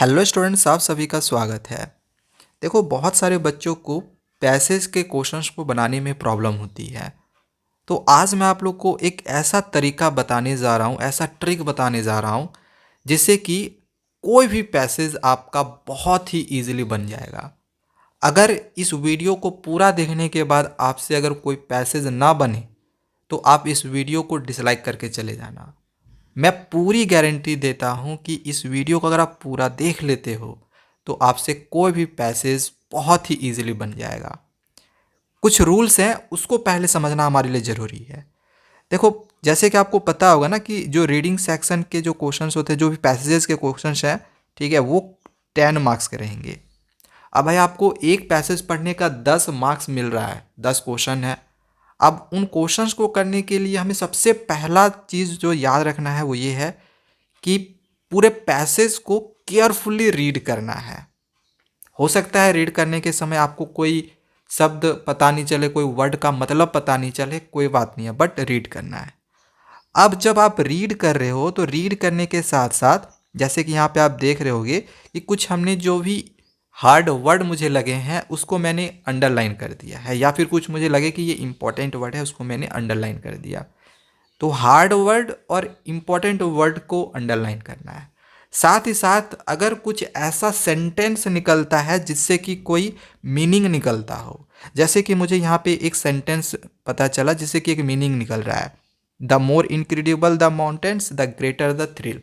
Hello students, आप सभी का स्वागत है। देखो, बहुत सारे बच्चों को पैसेज के क्वेश्चंस को बनाने में प्रॉब्लम होती है। तो आज मैं आप लोग को एक ऐसा तरीका बताने जा रहा हूँ, ऐसा ट्रिक बताने जा रहा हूँ जिससे कि कोई भी पैसेज आपका बहुत ही इजीली बन जाएगा। अगर इस वीडियो को पूरा देखने के बाद आपसे अगर कोई पैसेज ना बने तो आप इस वीडियो को डिसलाइक करके चले जाना। मैं पूरी गारंटी देता हूँ कि इस वीडियो को अगर आप पूरा देख लेते हो तो आपसे कोई भी पैसेज बहुत ही इजीली बन जाएगा। कुछ रूल्स हैं, उसको पहले समझना हमारे लिए ज़रूरी है। देखो, जैसे कि आपको पता होगा ना कि जो रीडिंग सेक्शन के जो क्वेश्चंस होते हैं, जो भी पैसेजेस के क्वेश्चंस हैं, ठीक है, वो 10 मार्क्स के रहेंगे। अब भाई आपको एक पैसेज पढ़ने का 10 मार्क्स मिल रहा है, 10 क्वेश्चन है। अब उन क्वेश्चंस को करने के लिए हमें सबसे पहला चीज़ जो याद रखना है वो ये है कि पूरे पैसेज को केयरफुली रीड करना है। हो सकता है रीड करने के समय आपको कोई शब्द पता नहीं चले, कोई वर्ड का मतलब पता नहीं चले, कोई बात नहीं है, बट रीड करना है। अब जब आप रीड कर रहे हो तो रीड करने के साथ साथ जैसे कि यहाँ पे आप देख रहे होगे कि कुछ हमने जो भी हार्ड वर्ड मुझे लगे हैं उसको मैंने अंडरलाइन कर दिया है, या फिर कुछ मुझे लगे कि ये इंपॉर्टेंट वर्ड है उसको मैंने अंडरलाइन कर दिया। तो हार्ड वर्ड और इम्पॉर्टेंट वर्ड को अंडरलाइन करना है। साथ ही साथ अगर कुछ ऐसा सेंटेंस निकलता है जिससे कि कोई मीनिंग निकलता हो, जैसे कि मुझे यहाँ पे एक सेंटेंस पता चला जिससे कि एक मीनिंग निकल रहा है, the more incredible the mountains the greater the thrill.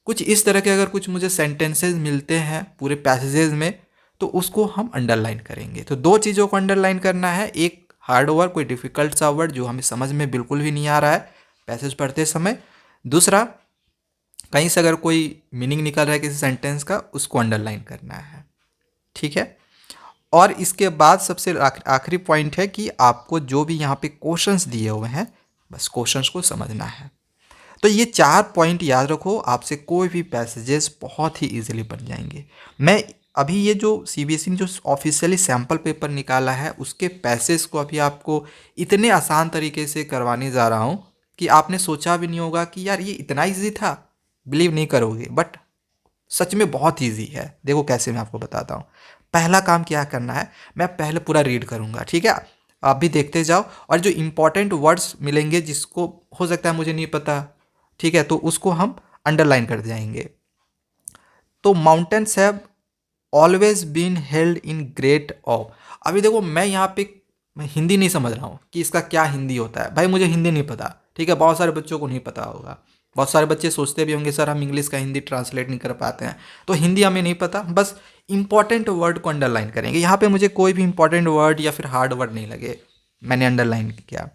कुछ इस तरह के अगर कुछ मुझे सेंटेंसेस मिलते हैं पूरे पैसेजेस में तो उसको हम अंडरलाइन करेंगे। तो दो चीज़ों को अंडरलाइन करना है, एक हार्ड वर्ड, कोई डिफिकल्ट सा वर्ड जो हमें समझ में बिल्कुल भी नहीं आ रहा है पैसेज पढ़ते समय। दूसरा, कहीं से अगर कोई मीनिंग निकल रहा है किसी सेंटेंस का, उसको अंडरलाइन करना है। ठीक है। और इसके बाद सबसे आखिरी पॉइंट है कि आपको जो भी यहाँ पे क्वेश्चंस दिए हुए हैं बस क्वेश्चंस को समझना है। तो ये 4 पॉइंट याद रखो, आपसे कोई भी पैसेजेस बहुत ही इजीली बन जाएंगे। मैं अभी ये जो सीबीएसई ने जो ऑफिशियली सैम्पल पेपर निकाला है उसके पैसेज को अभी आपको इतने आसान तरीके से करवाने जा रहा हूँ कि आपने सोचा भी नहीं होगा कि यार ये इतना ईजी था। बिलीव नहीं करोगे, बट सच में बहुत ईजी है। देखो कैसे, मैं आपको बताता हूँ। पहला काम क्या करना है, मैं पहले पूरा रीड करूँगा, ठीक है, आप भी देखते जाओ। और जो इंपॉर्टेंट वर्ड्स मिलेंगे जिसको हो सकता है मुझे नहीं पता, ठीक है, तो उसको हम अंडरलाइन कर जाएंगे। तो mountains have always been held in great awe. अभी देखो, मैं हिंदी नहीं समझ रहा हूँ कि इसका क्या हिंदी होता है। भाई मुझे हिंदी नहीं पता, ठीक है, बहुत सारे बच्चों को नहीं पता होगा। बहुत सारे बच्चे सोचते भी होंगे सर हम इंग्लिश का हिंदी ट्रांसलेट नहीं कर पाते हैं, तो हिंदी हमें नहीं पता। बस इंपॉर्टेंट वर्ड को अंडरलाइन करेंगे। यहाँ पे मुझे कोई भी इंपॉर्टेंट वर्ड या फिर हार्ड वर्ड नहीं लगे, मैंने अंडरलाइन किया।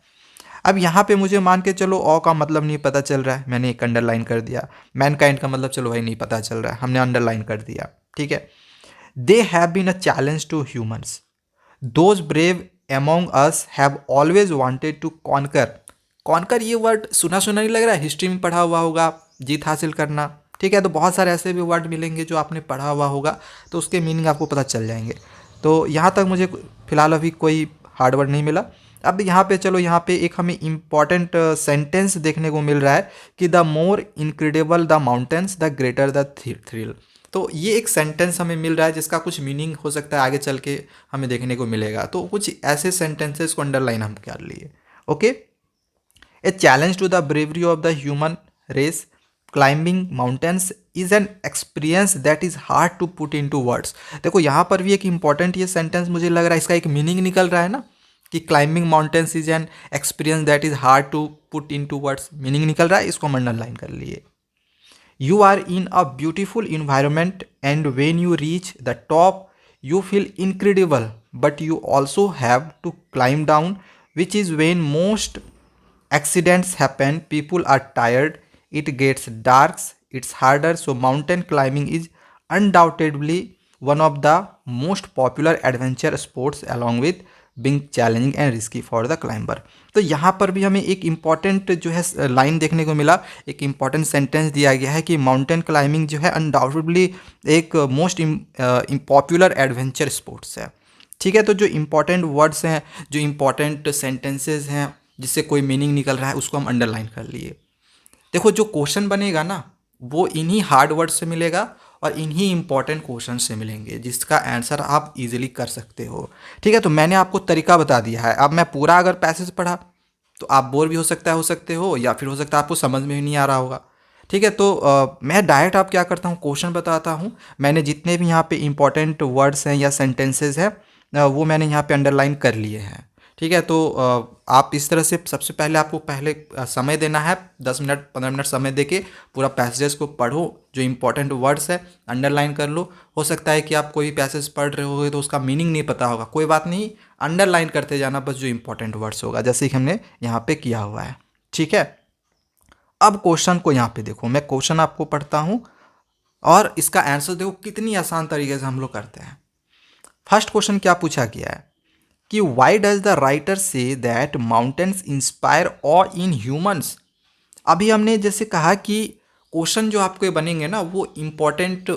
अब यहाँ पे मुझे मान के चलो ऑ का मतलब नहीं पता चल रहा है, मैंने एक अंडरलाइन कर दिया। मैनकाइंड का मतलब चलो भाई नहीं पता चल रहा है, हमने अंडरलाइन कर दिया, ठीक है। They have been a challenge to humans, those brave among us have always wanted to conquer. Conquer ये वर्ड सुना सुना नहीं लग रहा है, हिस्ट्री में पढ़ा हुआ होगा, जीत हासिल करना, ठीक है। तो बहुत सारे ऐसे भी वर्ड मिलेंगे जो आपने पढ़ा हुआ होगा, तो उसके मीनिंग आपको पता चल जाएंगे। तो यहाँ तक मुझे फिलहाल अभी कोई हार्ड वर्ड नहीं मिला। अब यहाँ पे चलो, यहाँ पे एक हमें इम्पॉर्टेंट सेंटेंस देखने को मिल रहा है कि the more incredible the mountains the greater the thrill. तो ये एक सेंटेंस हमें मिल रहा है जिसका कुछ मीनिंग हो सकता है आगे चल के हमें देखने को मिलेगा। तो कुछ ऐसे सेंटेंसेस को अंडरलाइन हम कर लिए। Okay, a challenge to the bravery of the human race, climbing mountains is an experience that is hard to put into words. देखो यहाँ पर भी एक इंपॉर्टेंट ये सेंटेंस मुझे लग रहा है, इसका एक मीनिंग निकल रहा है ना कि climbing mountains is an experience that is hard to put into words, meaning निकल रहा है, इसको हम अंडरलाइन कर लिए। You are in a beautiful environment, and when you reach the top, you feel incredible, but you also have to climb down, which is when most accidents happen. People are tired, it gets dark, it's harder. So, mountain climbing is undoubtedly one of the most popular adventure sports, along with being challenging and risky for the climber. तो यहाँ पर भी हमें एक important जो है line देखने को मिला, एक इम्पॉर्टेंट सेंटेंस दिया गया है कि माउंटेन क्लाइंबिंग जो है अनडाउटेडली एक मोस्ट पॉपुलर एडवेंचर स्पोर्ट्स है, ठीक है। तो जो इम्पॉर्टेंट वर्ड्स हैं, जो इम्पॉर्टेंट सेंटेंसेस हैं जिससे कोई मीनिंग निकल रहा है, उसको हम अंडरलाइन कर लिए। देखो जो क्वेश्चन बनेगा ना वो इन्हीं हार्ड वर्ड से मिलेगा और इन्हीं इंपॉर्टेंट क्वेश्चन से मिलेंगे जिसका आंसर आप इजीली कर सकते हो। ठीक है, तो मैंने आपको तरीका बता दिया है। अब मैं पूरा अगर पैसेज पढ़ा तो आप बोर भी हो सकते हो या फिर हो सकता है आपको समझ में भी नहीं आ रहा होगा। ठीक है, तो मैं डायरेक्ट आप क्या करता हूँ, क्वेश्चन बताता हूँ। मैंने जितने भी यहाँ पे इंपॉर्टेंट वर्ड्स हैं या सेंटेंसेस हैं वो मैंने यहाँ पे अंडरलाइन कर लिए हैं। ठीक है, तो आप इस तरह से सबसे पहले आपको पहले समय देना है, 10 मिनट 15 मिनट समय देके पूरा पैसेजेस को पढ़ो, जो इंपॉर्टेंट वर्ड्स है अंडरलाइन कर लो। हो सकता है कि आप कोई पैसेज पढ़ रहे होगे तो उसका मीनिंग नहीं पता होगा, कोई बात नहीं, अंडरलाइन करते जाना बस जो इंपॉर्टेंट वर्ड्स होगा, जैसे कि हमने यहाँ पे किया हुआ है। ठीक है, अब क्वेश्चन को यहाँ पे देखो, मैं क्वेश्चन आपको पढ़ता हूँ और इसका आंसर देखो कितनी आसान तरीके से हम लोग करते हैं। फर्स्ट क्वेश्चन क्या पूछा गया है कि why does the writer say that mountains inspire awe in humans. अभी हमने जैसे कहा कि क्वेश्चन जो आपके बनेंगे ना वो इम्पॉर्टेंट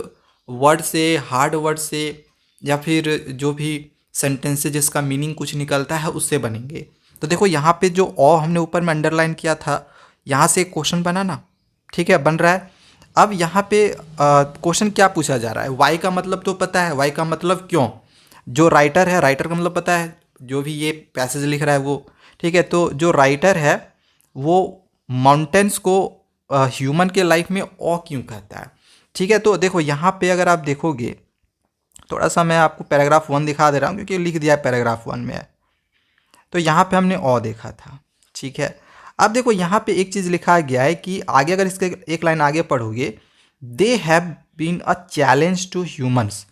वर्ड से, हार्ड वर्ड से, या फिर जो भी सेंटेंस से जिसका मीनिंग कुछ निकलता है उससे बनेंगे। तो देखो यहाँ पे जो ऑ हमने ऊपर में अंडरलाइन किया था, यहाँ से एक क्वेश्चन बना ना। ठीक है, बन रहा है। अब यहाँ पे क्वेश्चन क्या पूछा जा रहा है, वाई का मतलब तो पता है, वाई का मतलब क्यों। जो राइटर है, राइटर का मतलब पता है, जो भी ये पैसेज लिख रहा है वो। ठीक है, तो जो राइटर है वो माउंटेन्स को ह्यूमन के लाइफ में ऑ क्यों कहता है। ठीक है, तो देखो यहाँ पे अगर आप देखोगे, थोड़ा सा मैं आपको पैराग्राफ 1 दिखा दे रहा हूँ क्योंकि लिख दिया है पैराग्राफ 1 में। तो यहाँ पे हमने ऑ देखा था। ठीक है, अब देखो यहाँ पे एक चीज़ लिखा गया है कि आगे अगर इसके एक लाइन आगे पढ़ोगे, they have been a challenge to humans.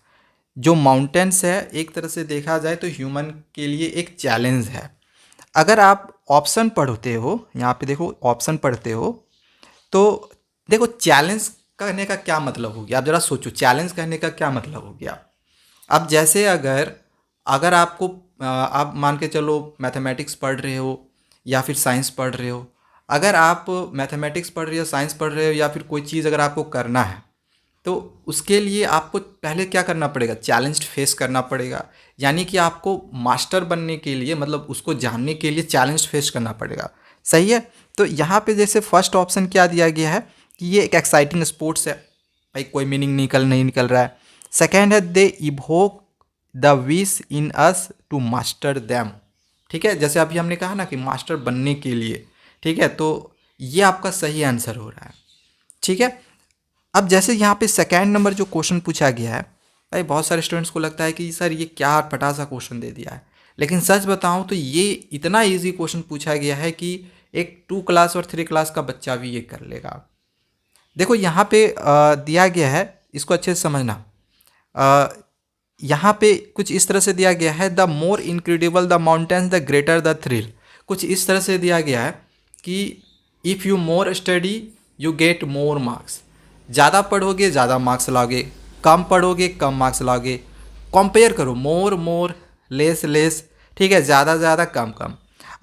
जो माउंटेन्स है एक तरह से देखा जाए तो ह्यूमन के लिए एक चैलेंज है। अगर आप ऑप्शन पढ़ते हो, यहाँ पे देखो ऑप्शन पढ़ते हो, तो देखो चैलेंज करने का क्या मतलब हो गया। आप ज़रा सोचो, चैलेंज करने का क्या मतलब हो गया। अब जैसे अगर अगर आपको आप मान के चलो मैथमेटिक्स पढ़ रहे हो या फिर साइंस पढ़ रहे हो, अगर आप मैथमेटिक्स पढ़ रहे हो, साइंस पढ़ रहे हो या फिर कोई चीज़ अगर आपको करना है तो उसके लिए आपको पहले क्या करना पड़ेगा, चैलेंज फेस करना पड़ेगा। यानी कि आपको मास्टर बनने के लिए, मतलब उसको जानने के लिए चैलेंज फेस करना पड़ेगा। सही है, तो यहाँ पे जैसे फर्स्ट ऑप्शन क्या दिया गया है कि ये एक एक्साइटिंग स्पोर्ट्स है, भाई कोई मीनिंग नहीं निकल रहा है। सेकेंड है they evoke the wish in us to master them. ठीक है, जैसे अभी हमने कहा ना कि मास्टर बनने के लिए। ठीक है, तो ये आपका सही आंसर हो रहा है। ठीक है, अब जैसे यहाँ पे सेकेंड नंबर जो क्वेश्चन पूछा गया है, भाई बहुत सारे स्टूडेंट्स को लगता है कि सर ये क्या अटपटा सा क्वेश्चन दे दिया है, लेकिन सच बताऊँ तो ये इतना इजी क्वेश्चन पूछा गया है कि एक 2 क्लास और 3 क्लास का बच्चा भी ये कर लेगा। देखो यहाँ पे दिया गया है, इसको अच्छे से समझना। यहाँ पे कुछ इस तरह से दिया गया है, the more incredible the mountains the greater the thrill. कुछ इस तरह से दिया गया है कि if you more study you get more marks. ज़्यादा पढ़ोगे ज़्यादा मार्क्स लाओगे, कम पढ़ोगे कम मार्क्स लाओगे। कंपेयर करो, मोर मोर, लेस लेस। ठीक है, ज़्यादा ज़्यादा कम कम।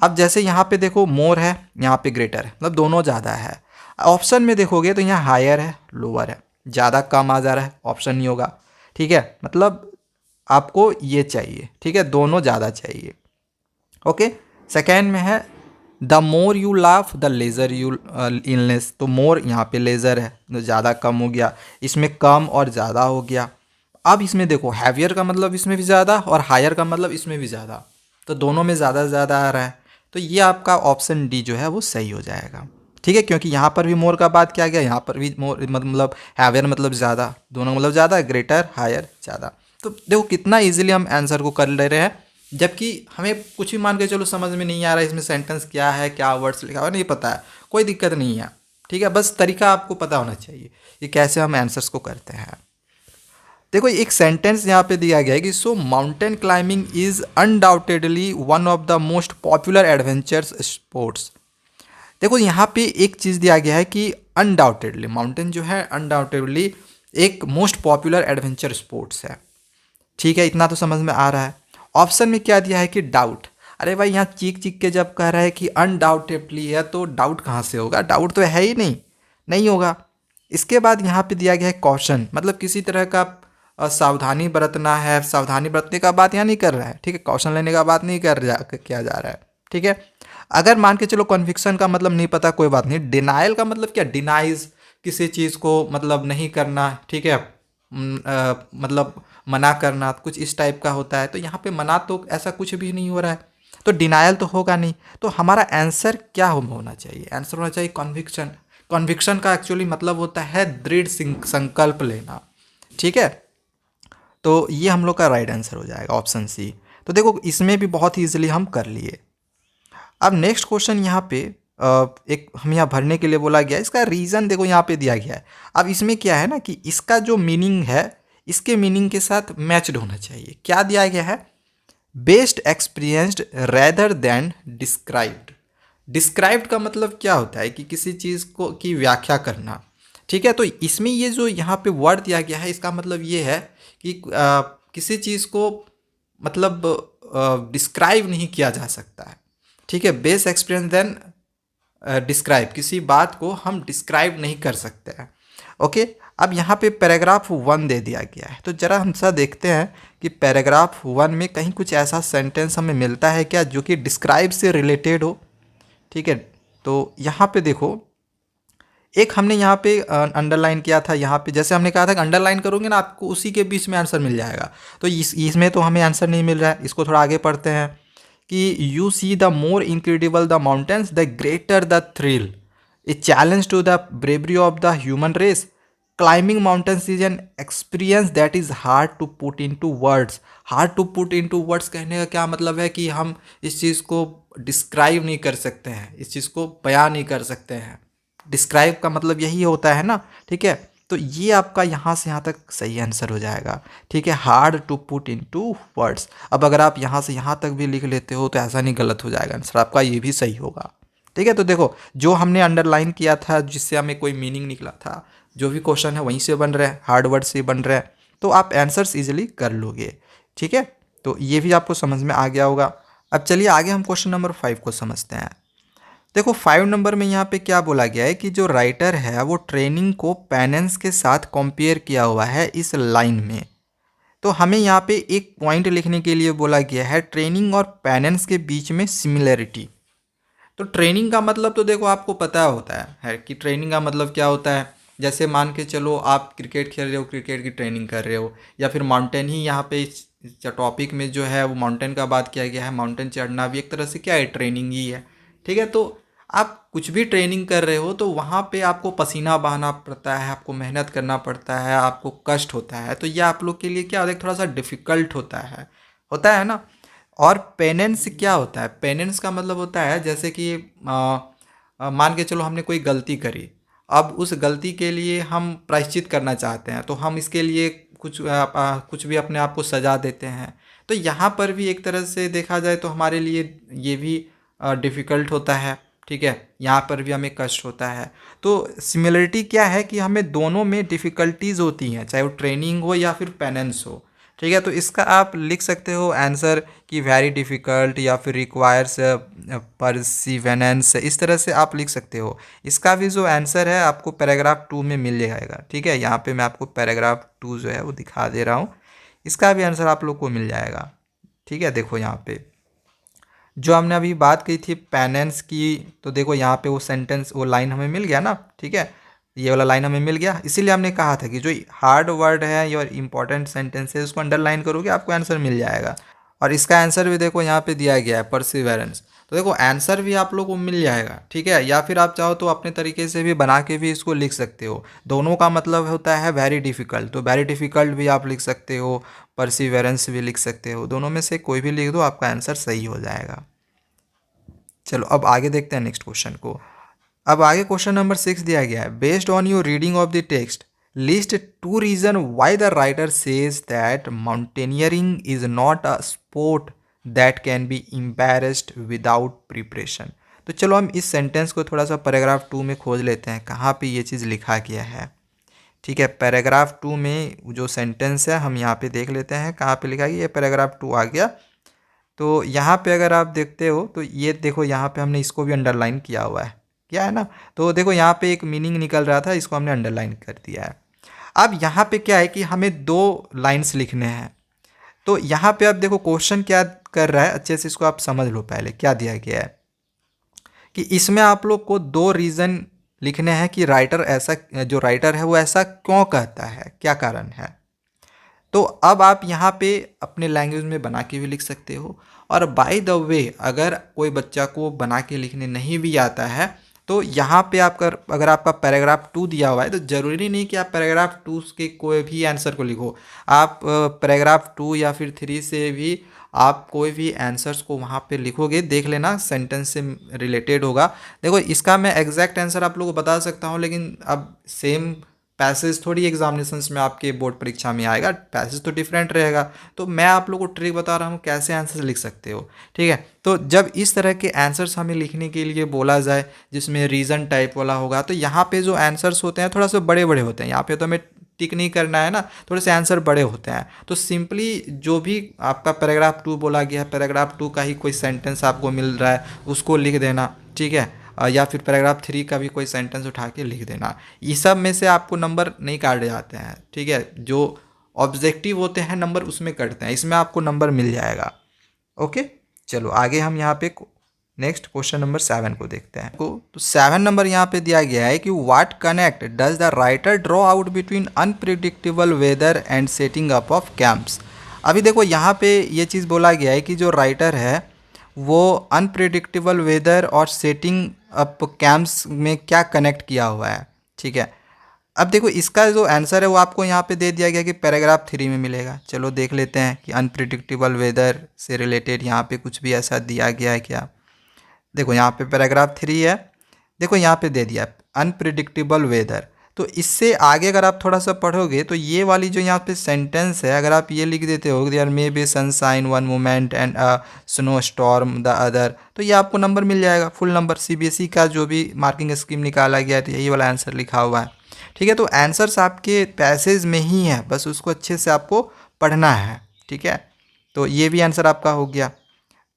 अब जैसे यहाँ पे देखो मोर है, यहाँ पे ग्रेटर है, मतलब दोनों ज़्यादा है। ऑप्शन में देखोगे तो यहाँ हायर है, लोअर है, ज़्यादा कम आ जा रहा है, ऑप्शन नहीं होगा। ठीक है, मतलब आपको ये चाहिए। ठीक है, दोनों ज़्यादा चाहिए। ओके, सेकेंड में है the more you laugh the laser you illness. तो मोर यहाँ पे लेज़र है तो ज़्यादा कम हो गया, इसमें कम और ज़्यादा हो गया। अब इसमें देखो हैवियर का मतलब इसमें भी ज़्यादा और हायर का मतलब इसमें भी ज़्यादा, तो दोनों में ज़्यादा ज़्यादा आ रहा है। तो ये आपका ऑप्शन डी जो है वो सही हो जाएगा। ठीक है, क्योंकि यहाँ पर भी मोर का बात किया गया, यहाँ पर भी मोर मतलब हैवियर मतलब ज़्यादा, दोनों मतलब ज़्यादा, ग्रेटर हायर ज़्यादा। तो देखो कितना ईजिली हम आंसर को कर ले रहे हैं, जबकि हमें कुछ भी मान के चलो समझ में नहीं आ रहा है इसमें सेंटेंस क्या है, क्या वर्ड्स लिखा हुआ नहीं पता है, कोई दिक्कत नहीं है। ठीक है, बस तरीका आपको पता होना चाहिए कि कैसे हम आंसर्स को करते हैं। देखो एक सेंटेंस यहाँ पे दिया गया है कि so mountain climbing is undoubtedly one of the most popular adventures sports. देखो यहाँ पे एक चीज़ दिया गया है कि अनडाउटेडली माउंटेन जो है अनडाउटेडली एक मोस्ट पॉपुलर एडवेंचर स्पोर्ट्स है। ठीक है, इतना तो समझ में आ रहा है। ऑप्शन में क्या दिया है कि डाउट। अरे भाई यहाँ चीख चीख के जब कह रहा है कि अनडाउटेडली है तो डाउट कहाँ से होगा, डाउट तो है ही नहीं, नहीं होगा। इसके बाद यहाँ पे दिया गया है कॉशन, मतलब किसी तरह का सावधानी बरतना है, सावधानी बरतने का बात यहाँ नहीं कर रहा है। ठीक है, कॉशन लेने का बात नहीं किया जा रहा है। ठीक है, अगर मान के चलो कन्विक्शन का मतलब नहीं पता, कोई बात नहीं। डिनाइल का मतलब क्या, डिनाइज, किसी चीज़ को मतलब नहीं करना। ठीक है, मतलब मना करना कुछ इस टाइप का होता है। तो यहाँ पे मना तो ऐसा कुछ भी नहीं हो रहा है, तो डिनायल तो होगा नहीं। तो हमारा आंसर क्या होना चाहिए? आंसर होना चाहिए कॉन्विक्शन। कॉन्विक्शन का एक्चुअली मतलब होता है दृढ़ संकल्प लेना। ठीक है, तो ये हम लोग का राइट आंसर हो जाएगा ऑप्शन सी। तो देखो इसमें भी बहुत ईजिली हम कर लिए। अब नेक्स्ट क्वेश्चन यहाँ पे एक हम यहाँ भरने के लिए बोला गया है, इसका रीज़न देखो यहाँ पे दिया गया है। अब इसमें क्या है ना कि इसका जो मीनिंग है इसके मीनिंग के साथ मैच्ड होना चाहिए। क्या दिया गया है? Best experienced rather than described. Described का मतलब क्या होता है कि किसी चीज़ को की व्याख्या करना। ठीक है, तो इसमें ये जो यहाँ पे वर्ड दिया गया है इसका मतलब ये है कि किसी चीज़ को मतलब डिस्क्राइब नहीं किया जा सकता है। ठीक है, बेस्ट एक्सपीरियंस देन डिस्क्राइब, किसी बात को हम डिस्क्राइब नहीं कर सकते हैं। ओके, अब यहाँ पे पैराग्राफ 1 दे दिया गया है, तो ज़रा हम सा देखते हैं कि पैराग्राफ 1 में कहीं कुछ ऐसा सेंटेंस हमें मिलता है क्या जो कि डिस्क्राइब से रिलेटेड हो। ठीक है, तो यहाँ पे देखो एक हमने यहाँ पे अंडरलाइन किया था। यहाँ पे जैसे हमने कहा था कि अंडरलाइन करोगे ना आपको उसी के बीच में आंसर मिल जाएगा। तो इसमें तो हमें आंसर नहीं मिल रहा है। इसको थोड़ा आगे पढ़ते हैं कि you see the more incredible the mountains the greater the thrill, a challenge to the bravery of the human race, climbing mountains is an experience that is hard to put into words. Hard to put into words कहने का क्या मतलब है कि हम इस चीज़ को describe नहीं कर सकते हैं, इस चीज़ को बयां नहीं कर सकते हैं। डिस्क्राइब का मतलब यही होता है ना। ठीक है, तो ये आपका यहाँ से यहाँ तक सही आंसर हो जाएगा। ठीक है, hard to put into words. अब अगर आप यहाँ से यहाँ तक भी लिख लेते हो तो ऐसा नहीं गलत हो जाएगा आंसर आपका, ये भी सही होगा। ठीक है, तो देखो जो हमने अंडरलाइन किया था जिससे हमें कोई मीनिंग निकला था, जो भी क्वेश्चन है वहीं से बन रहे हैं, हार्ड वर्ड से बन रहे हैं, तो आप आंसर्स इजीली कर लोगे। ठीक है, तो ये भी आपको समझ में आ गया होगा। अब चलिए आगे हम क्वेश्चन नंबर 5 को समझते हैं। देखो 5 नंबर में यहाँ पे क्या बोला गया है कि जो राइटर है वो ट्रेनिंग को पेनेंस के साथ कंपेयर किया हुआ है इस लाइन में। तो हमें यहाँ पे एक पॉइंट लिखने के लिए बोला गया है ट्रेनिंग और पेनेंस के बीच में सिमिलरिटी। तो ट्रेनिंग का मतलब तो देखो आपको पता होता है कि ट्रेनिंग का मतलब क्या होता है। जैसे मान के चलो आप क्रिकेट खेल रहे हो, क्रिकेट की ट्रेनिंग कर रहे हो, या फिर माउंटेन ही यहाँ पे इस टॉपिक में जो है वो माउंटेन का बात किया गया है। माउंटेन चढ़ना भी एक तरह से क्या है, ट्रेनिंग ही है। ठीक है, तो आप कुछ भी ट्रेनिंग कर रहे हो तो वहाँ पे आपको पसीना बहाना पड़ता है, आपको मेहनत करना पड़ता है, आपको कष्ट होता है। तो ये आप लोग के लिए क्या होता है, थोड़ा सा डिफ़िकल्ट होता है ना। और पेनेंस क्या होता है? पेनेंस का मतलब होता है जैसे कि मान के चलो हमने कोई गलती करी, अब उस गलती के लिए हम प्रायश्चित करना चाहते हैं, तो हम इसके लिए कुछ भी अपने आप को सजा देते हैं। तो यहाँ पर भी एक तरह से देखा जाए तो हमारे लिए ये भी डिफ़िकल्ट होता है। ठीक है, यहाँ पर भी हमें कष्ट होता है। तो सिमिलरिटी क्या है कि हमें दोनों में डिफ़िकल्टीज़ होती हैं, चाहे वो ट्रेनिंग हो या फिर पेनेंस हो। ठीक है, तो इसका आप लिख सकते हो आंसर कि वेरी डिफ़िकल्ट या फिर रिक्वायर्स परसिवेनेंस, इस तरह से आप लिख सकते हो। इसका भी जो आंसर है आपको पैराग्राफ 2 में मिल जाएगा। ठीक है, यहाँ पे मैं आपको पैराग्राफ 2 जो है वो दिखा दे रहा हूँ, इसका भी आंसर आप लोग को मिल जाएगा। ठीक है, देखो यहाँ पे जो हमने अभी बात की थी पेनेंस की, तो देखो यहाँ पे वो सेंटेंस वो लाइन हमें मिल गया ना। ठीक है, ये वाला लाइन हमें मिल गया, इसीलिए हमने कहा था कि जो हार्ड वर्ड है या इंपॉर्टेंट सेंटेंस है उसको अंडरलाइन करोगे आपको आंसर मिल जाएगा। और इसका आंसर भी देखो यहाँ पे दिया गया है परसिवेरेंस। तो देखो आंसर भी आप लोग को मिल जाएगा। ठीक है, या फिर आप चाहो तो अपने तरीके से भी बना के भी इसको लिख सकते हो। दोनों का मतलब होता है वेरी डिफ़िकल्ट, तो वेरी डिफ़िकल्ट भी आप लिख सकते हो, परसिवेरेंस भी लिख सकते हो। दोनों में से कोई भी लिख दो आपका आंसर सही हो जाएगा। चलो अब आगे देखते हैं नेक्स्ट क्वेश्चन को। अब आगे क्वेश्चन नंबर 6 दिया गया है, based on your reading of the text list 2 reason why the writer says that mountaineering is not a sport that can be embarrassed without preparation. तो चलो हम इस सेंटेंस को थोड़ा सा पैराग्राफ 2 में खोज लेते हैं कहाँ पे ये चीज़ लिखा गया है। ठीक है, पैराग्राफ 2 में जो सेंटेंस है हम यहाँ पे देख लेते हैं कहाँ पे लिखा गया। ये पैराग्राफ 2 आ गया। तो यहाँ पे अगर आप देखते हो तो ये देखो यहाँ पे हमने इसको भी अंडरलाइन किया हुआ है, क्या है ना। तो देखो यहाँ पे एक मीनिंग निकल रहा था, इसको हमने अंडरलाइन कर दिया है। अब यहाँ पे क्या है कि हमें 2 लाइंस लिखने हैं। तो यहाँ पे आप देखो क्वेश्चन क्या कर रहा है, अच्छे से इसको आप समझ लो। पहले क्या दिया गया है कि इसमें आप लोग को 2 रीज़न लिखने हैं कि राइटर ऐसा, जो राइटर है वो ऐसा क्यों कहता है, क्या कारण है। तो अब आप यहाँ पे अपने लैंग्वेज में बना के भी लिख सकते हो। और बाय द वे, अगर कोई बच्चा को बना के लिखने नहीं भी आता है तो यहाँ पे आप अगर आपका पैराग्राफ 2 दिया हुआ है तो ज़रूरी नहीं कि आप पैराग्राफ 2 के कोई भी आंसर को लिखो। आप पैराग्राफ 2 या फिर 3 से भी आप कोई भी आंसर्स को वहाँ पे लिखोगे, देख लेना सेंटेंस से रिलेटेड होगा। देखो इसका मैं एग्जैक्ट आंसर आप लोगों को बता सकता हूँ, लेकिन अब सेम पैसेज थोड़ी एग्जामिनेशंस में आपके बोर्ड परीक्षा में आएगा, पैसेज तो डिफरेंट रहेगा। तो मैं आप लोगों को ट्रिक बता रहा हूँ कैसे आंसर लिख सकते हो, ठीक है। तो जब इस तरह के आंसर्स हमें लिखने के लिए बोला जाए जिसमें रीजन टाइप वाला होगा, तो यहाँ पे जो आंसर्स होते हैं थोड़ा सा बड़े बड़े होते हैं। यहाँ पे तो हमें टिक नहीं करना है ना, थोड़े से आंसर बड़े होते हैं। तो सिंपली जो भी आपका पैराग्राफ 2 बोला गया है, पैराग्राफ 2 का ही कोई सेंटेंस आपको मिल रहा है उसको लिख देना, ठीक है। या फिर पैराग्राफ 3 का भी कोई सेंटेंस उठा के लिख देना। ये सब में से आपको नंबर नहीं काटे जाते हैं, ठीक है। जो ऑब्जेक्टिव होते हैं नंबर उसमें कटते हैं, इसमें आपको नंबर मिल जाएगा। ओके, चलो आगे हम यहाँ पे नेक्स्ट क्वेश्चन नंबर 7 को देखते हैं। तो 7 नंबर यहाँ पे दिया गया है कि what connect does the writer draw out between unpredictable weather and setting up of camps. अभी देखो यहाँ पे ये चीज़ बोला गया है कि जो राइटर है वो अनप्रिडिक्टेबल वेदर और सेटिंग अप कैंप्स में क्या कनेक्ट किया हुआ है, ठीक है। अब देखो इसका जो आंसर है वो आपको यहाँ पे दे दिया गया कि पैराग्राफ 3 में मिलेगा। चलो देख लेते हैं कि अनप्रिडिक्टेबल वेदर से रिलेटेड यहाँ पे कुछ भी ऐसा दिया गया है क्या। देखो यहाँ पे पैराग्राफ 3 है, देखो यहाँ पे दे दिया अनप्रिडिक्टेबल वेदर। तो इससे आगे अगर आप थोड़ा सा पढ़ोगे तो ये वाली जो यहाँ पे सेंटेंस है, अगर आप ये लिख देते हो there may be sunshine one moment and a snowstorm the other, तो ये आपको नंबर मिल जाएगा फुल नंबर। सीबीएसई का जो भी मार्किंग स्कीम निकाला गया है तो यही वाला आंसर लिखा हुआ है, ठीक है। तो आंसर्स आपके पैसेज में ही है, बस उसको अच्छे से आपको पढ़ना है, ठीक है। तो ये भी आंसर आपका हो गया।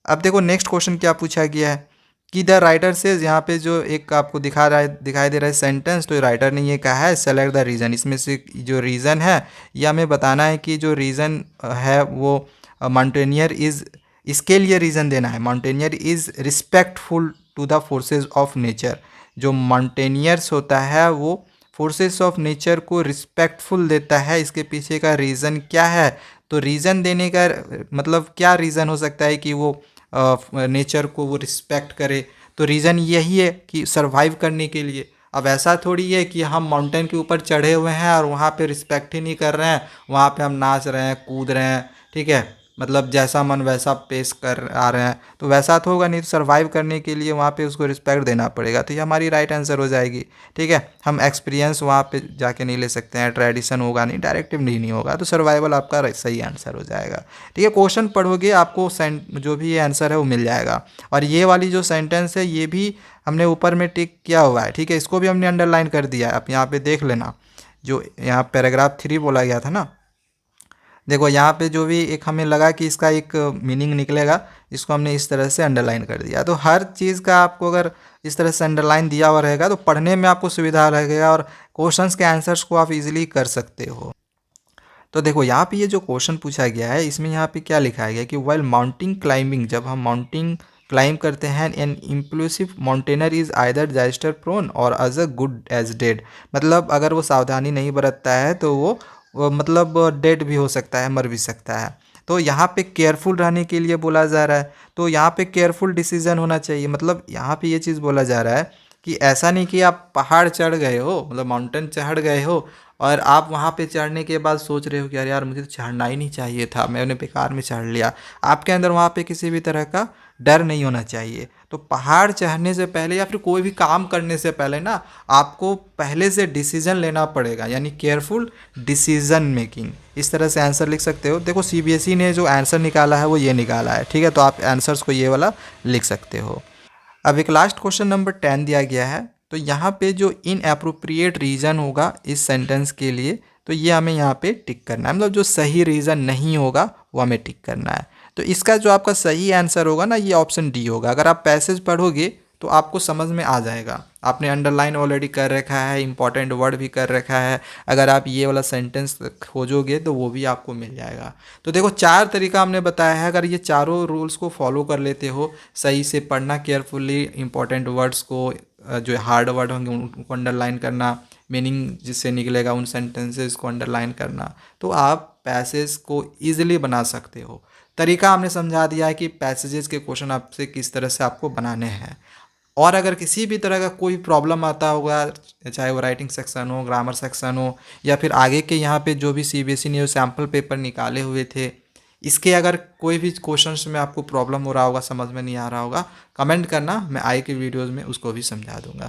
अब देखो नेक्स्ट क्वेश्चन क्या पूछा गया है कि द राइटर से, यहाँ पे जो एक आपको दिखाई दे रहा है सेंटेंस, तो राइटर ने ये कहा है सेलेक्ट द रीज़न। इसमें से जो रीज़न है ये हमें बताना है कि जो रीज़न है वो माउंटेनियर इज़, इसके लिए रीज़न देना है। Mountaineer is respectful to the forces of nature. जो माउंटेनियर्स होता है वो फोर्सेस ऑफ नेचर को रिस्पेक्टफुल देता है, इसके पीछे का रीज़न क्या है। तो रीज़न देने का मतलब क्या रीज़न हो सकता है कि वो नेचर को वो रिस्पेक्ट करे। तो रीज़न यही है कि सरवाइव करने के लिए। अब ऐसा थोड़ी है कि हम माउंटेन के ऊपर चढ़े हुए हैं और वहाँ पे रिस्पेक्ट ही नहीं कर रहे हैं, वहाँ पे हम नाच रहे हैं, कूद रहे हैं, ठीक है। मतलब जैसा मन वैसा पेश कर आ रहे हैं, तो वैसा तो होगा नहीं। तो सर्वाइव करने के लिए वहाँ पे उसको रिस्पेक्ट देना पड़ेगा, तो ये हमारी राइट आंसर हो जाएगी, ठीक है। हम एक्सपीरियंस वहाँ पे जाके नहीं ले सकते हैं, ट्रेडिशन होगा नहीं, डायरेक्टिव नहीं होगा, तो सर्वाइवल आपका सही आंसर हो जाएगा, ठीक है। क्वेश्चन पढ़ोगे आपको जो भी ये आंसर है वो मिल जाएगा। और ये वाली जो सेंटेंस है ये भी हमने ऊपर में टिक किया हुआ है, ठीक है। इसको भी हमने अंडरलाइन कर दिया है, आप यहाँ पे देख लेना। जो यहाँ पैराग्राफ 3 बोला गया था ना, देखो यहाँ पे जो भी एक हमें लगा कि इसका एक मीनिंग निकलेगा, इसको हमने इस तरह से अंडरलाइन कर दिया। तो हर चीज़ का आपको अगर इस तरह से अंडरलाइन दिया हुआ रहेगा तो पढ़ने में आपको सुविधा रहेगा और क्वेश्चंस के आंसर्स को आप इजीली कर सकते हो। तो देखो यहाँ पे ये जो क्वेश्चन पूछा गया है इसमें यहाँ पे क्या लिखा गया कि वाइल माउंटिंग क्लाइंबिंग, जब हम माउंटिंग क्लाइंब करते हैं, an impulsive mountaineer is either disaster prone और as a good as dead. मतलब अगर वो सावधानी नहीं बरतता है तो वो मतलब डेड भी हो सकता है, मर भी सकता है। तो यहाँ पे केयरफुल रहने के लिए बोला जा रहा है, तो यहाँ पे केयरफुल डिसीजन होना चाहिए। मतलब यहाँ पे ये चीज़ बोला जा रहा है कि ऐसा नहीं कि आप पहाड़ चढ़ गए हो, मतलब माउंटेन चढ़ गए हो और आप वहाँ पे चढ़ने के बाद सोच रहे हो कि यार मुझे तो चढ़ना ही नहीं चाहिए था, मैंने बेकार में चढ़ लिया। आपके अंदर वहाँ पे किसी भी तरह का डर नहीं होना चाहिए। तो पहाड़ चढ़ने से पहले या फिर कोई भी काम करने से पहले ना आपको पहले से डिसीजन लेना पड़ेगा, यानी केयरफुल डिसीजन मेकिंग। इस तरह से आंसर लिख सकते हो। देखो सीबीएसई ने जो आंसर निकाला है वो ये निकाला है, ठीक है। तो आप आंसर्स को ये वाला लिख सकते हो। अब एक लास्ट क्वेश्चन नंबर 10 दिया गया है, तो यहाँ पे जो इनएप्रोप्रिएट रीज़न होगा इस सेंटेंस के लिए, तो ये हमें यहाँ पे टिक करना है। मतलब जो सही रीज़न नहीं होगा वो हमें टिक करना है। तो इसका जो आपका सही आंसर होगा ना, ये ऑप्शन डी होगा। अगर आप पैसेज पढ़ोगे तो आपको समझ में आ जाएगा। आपने अंडरलाइन ऑलरेडी कर रखा है, इंपॉर्टेंट वर्ड भी कर रखा है, अगर आप ये वाला सेंटेंस खोजोगे तो वो भी आपको मिल जाएगा। तो देखो 4 तरीका हमने बताया है, अगर ये चारों रूल्स को फॉलो कर लेते हो, सही से पढ़ना केयरफुली, इंपॉर्टेंट वर्ड्स को जो हार्ड वर्ड होंगे उनको अंडरलाइन करना, मीनिंग जिससे निकलेगा उन सेंटेंसेस को अंडरलाइन करना, तो आप पैसेज को ईजिली बना सकते हो। तरीका हमने समझा दिया है कि पैसेजेस के क्वेश्चन आपसे किस तरह से आपको बनाने हैं। और अगर किसी भी तरह का कोई प्रॉब्लम आता होगा, चाहे वो राइटिंग सेक्शन हो, ग्रामर सेक्शन हो, या फिर आगे के यहाँ पे जो भी सीबीएसई ने सैम्पल पेपर निकाले हुए थे, इसके अगर कोई भी क्वेश्चंस में आपको प्रॉब्लम हो रहा होगा, समझ में नहीं आ रहा होगा, कमेंट करना, मैं आगे की वीडियोज़ में उसको भी समझा दूंगा।